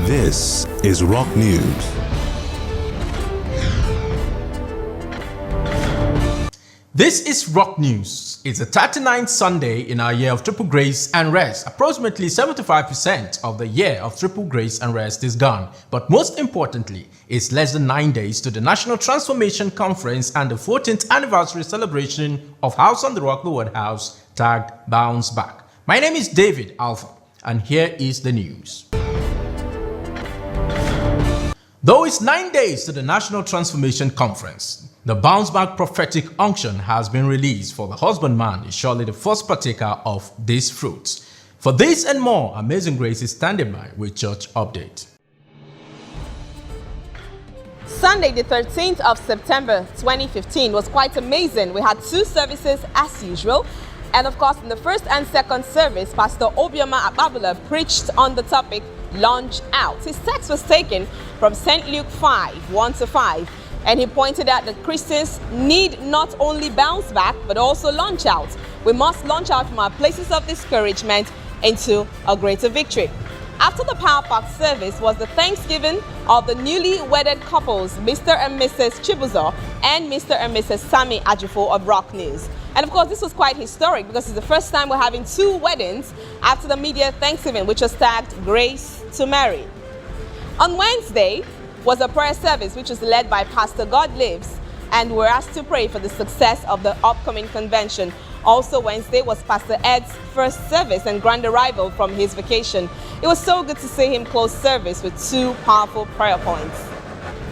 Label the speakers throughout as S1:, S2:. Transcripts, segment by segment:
S1: This is Rock News.
S2: This is Rock News. It's the 39th Sunday in our year of triple grace and rest. Approximately 75% of the year of triple grace and rest is gone. But most importantly, it's less than 9 days to the National Transformation Conference and the 14th anniversary celebration of House on the Rock, the Word House, tagged Bounce Back. My name is David Alpha, and here is the news. Though it's 9 days to the National Transformation Conference, the Bounce Back prophetic unction has been released, for the husbandman is surely the first partaker of these fruits. For this and more, Amazing Grace is standing by with Church Update.
S3: Sunday, the 13th of September 2015 was quite amazing. We had two services as usual. And of course, in the first and second service, Pastor Obioma Ababula preached on the topic, Launch Out. His text was taken from St. Luke 5:1-5. And he pointed out that Christians need not only bounce back, but also launch out. We must launch out from our places of discouragement into a greater victory. After the Power Pack service was the Thanksgiving of the newly wedded couples, Mr. and Mrs. Chibuzo and Mr. and Mrs. Sammy Ajifo of RockNews. And of course, this was quite historic because it's the first time we're having two weddings after the media Thanksgiving, which was tagged Grace to Marry. On Wednesday was a prayer service which was led by Pastor God Lives, and we're asked to pray for the success of the upcoming convention. Also Wednesday was Pastor Ed's first service and grand arrival from his vacation. It was so good to see him close service with two powerful prayer points.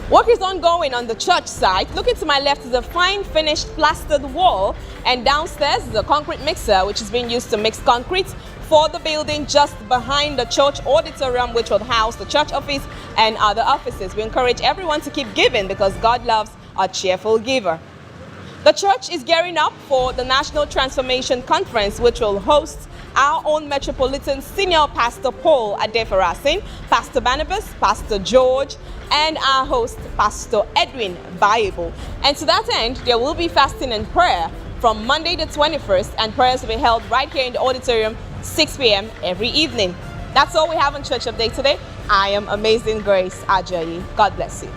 S3: Work is ongoing on the church site. Looking to my left is a fine finished plastered wall, and downstairs is a concrete mixer which is being used to mix concrete for the building just behind the church auditorium, which will house the church office and other offices. We encourage everyone to keep giving because God loves a cheerful giver. The church is gearing up for the National Transformation Conference, which will host our own Metropolitan Senior Pastor Paul Adefarasin, Pastor Barnabas, Pastor George, and our host, Pastor Edwin Bible. And to that end, there will be fasting and prayer from Monday the 21st, and prayers will be held right here in the auditorium, 6 p.m. every evening. That's all we have on Church Update today. I am Amazing Grace Ajayi. God bless you.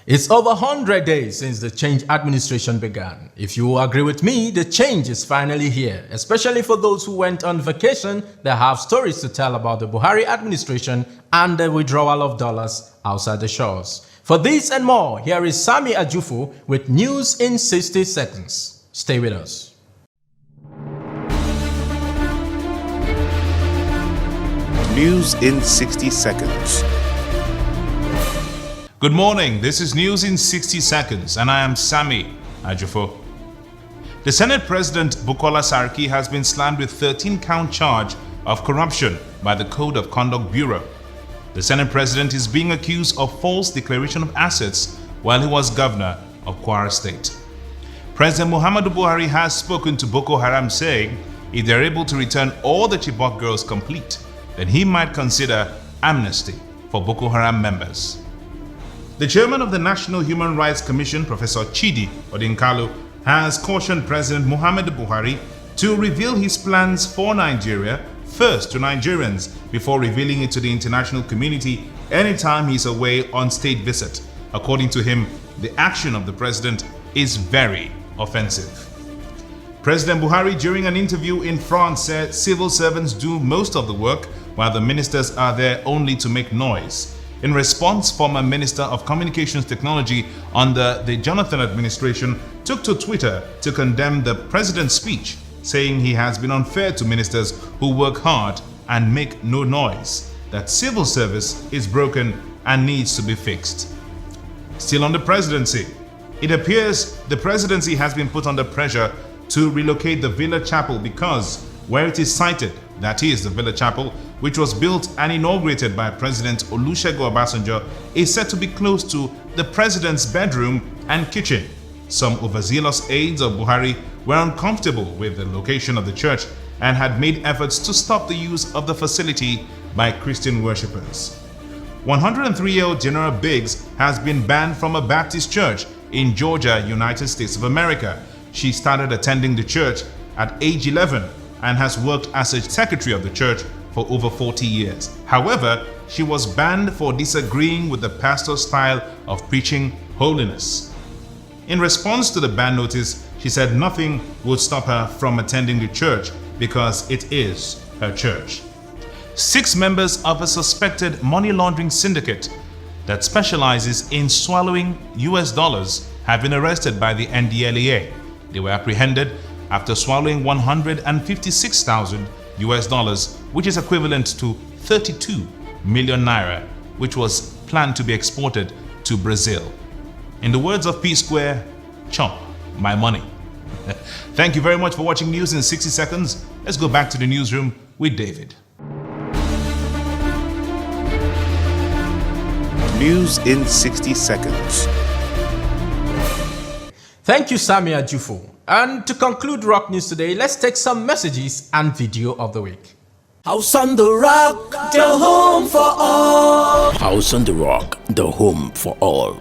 S2: It's over 100 days since the change administration began. If you agree with me, the change is finally here, especially for those who went on vacation that have stories to tell about the Buhari administration and the withdrawal of dollars outside the shores. For this and more, here is Sammy Ajifo with news in 60 seconds. Stay with us.
S1: News in 60 seconds.
S4: Good morning, this is News in 60 seconds and I am Sammy Ajifo. The Senate President Bukola Saraki has been slammed with 13-count charge of corruption by the Code of Conduct Bureau. The Senate President is being accused of false declaration of assets while he was governor of Kwara State. President Muhammadu Buhari has spoken to Boko Haram, saying if they are able to return all the Chibok girls complete, then he might consider amnesty for Boko Haram members. The chairman of the National Human Rights Commission, Professor Chidi Odinkalu, has cautioned President Muhammadu Buhari to reveal his plans for Nigeria first to Nigerians before revealing it to the international community anytime he's away on state visit. According to him, the action of the president is very offensive. President Buhari, during an interview in France, said civil servants do most of the work while the ministers are there only to make noise. In response, former Minister of Communications Technology under the Jonathan administration took to Twitter to condemn the president's speech, saying he has been unfair to ministers who work hard and make no noise, that civil service is broken and needs to be fixed. Still on the presidency, it appears the presidency has been put under pressure to relocate the Villa Chapel because where it is cited, that is the Villa Chapel, which was built and inaugurated by President Olusegun Obasanjo, is said to be close to the president's bedroom and kitchen. Some overzealous aides of Buhari were uncomfortable with the location of the church and had made efforts to stop the use of the facility by Christian worshippers. 103-year-old General Biggs has been banned from a Baptist church in Georgia, United States of America. She started attending the church at age 11 and has worked as a secretary of the church for over 40 years. However, she was banned for disagreeing with the pastor's style of preaching holiness. In response to the ban notice, she said nothing would stop her from attending the church because it is her church. 6 members of a suspected money laundering syndicate that specializes in swallowing US dollars have been arrested by the NDLEA. They were apprehended after swallowing 156,000 US dollars, which is equivalent to 32 million naira, which was planned to be exported to Brazil. In the words of P Square, chomp my money. Thank you very much for watching News in 60 Seconds. Let's go back to the newsroom with David.
S1: News in 60 seconds.
S2: Thank you, Sammy Ajufo. And to conclude Rock News today, let's take some messages and video of the week.
S5: House on the Rock, the home for all.
S6: House on the Rock, the home for all.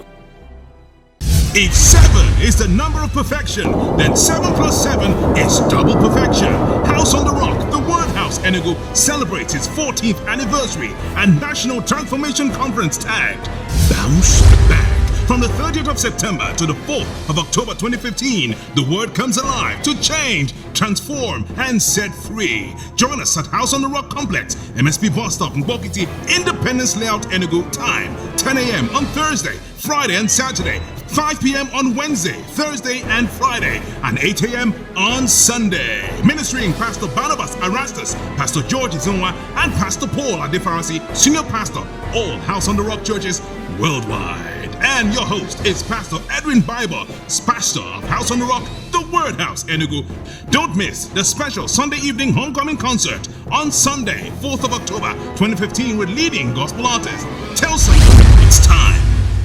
S7: If 7 is the number of perfection, then 7 plus 7 is double perfection. House on the Rock, the Word House Enugu, celebrates its 14th anniversary and National Transformation Conference tagged Bounce Back. From the 30th of September to the 4th of October 2015, the Word comes alive to change, transform, and set free. Join us at House on the Rock Complex, MSP Bus Stop in Bokiti, Independence Layout Enugu. Time 10 a.m. on Thursday, Friday and Saturday, 5 p.m. on Wednesday, Thursday and Friday, and 8 a.m. on Sunday. Ministering Pastor Barnabas Arastus, Pastor George Izunwa, and Pastor Paul Adefarasi, Senior Pastor, all House on the Rock churches worldwide. And your host is Pastor Edwin Bible, pastor of House on the Rock, the Word House Enugu. Don't miss the special Sunday evening homecoming concert on Sunday, 4th of October 2015 with leading gospel artists. Tell someone it's time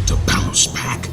S7: to bounce back.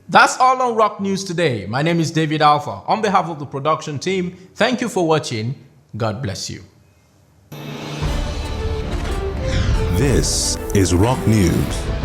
S2: That's all on Rock News today. My name is David Alpha. On behalf of the production team, thank you for watching. God bless you.
S1: This is Rock News.